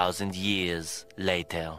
2,000 years later.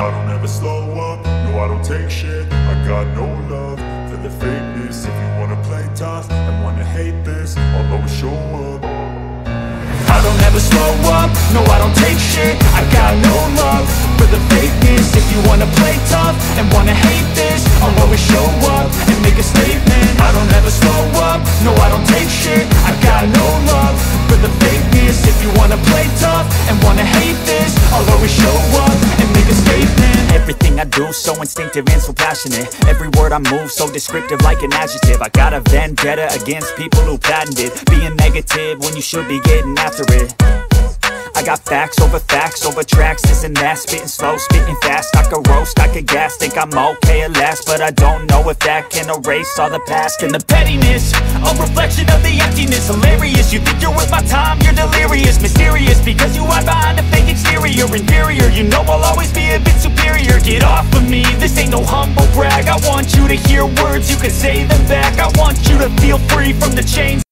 I don't ever slow up, no I don't take shit. I got no love for the fakeness. If you wanna play tough and wanna hate this, I'll always show up. I don't ever slow up, no I don't take shit. I got no love for the fakeness. If you wanna play tough and wanna hate this, I'll always show up and make a statement. I don't ever slow up, no I don't take shit. I got no love for the fakeness. If you wanna play tough and wanna hate this, I'll always show up and make a statement. Everything I do so instinctive and so passionate. Every word I move so descriptive like an adjective. I got a vendetta against people who patented being negative when you should be getting after it. I got facts over tracks, this and that. Spitting slow, spitting fast. I could roast, I could gas. Think I'm okay at last, but I don't know if that can erase all the past. And the pettiness, a reflection of the emptiness. Hilarious, you think you're worth my time, you're delirious. Mysterious, because you hide behind a fake exterior. Inferior, you know I'll always be a bit superior. Get off of me, this ain't no humble brag. I want you to hear words, you can say them back. I want you to feel free from the chains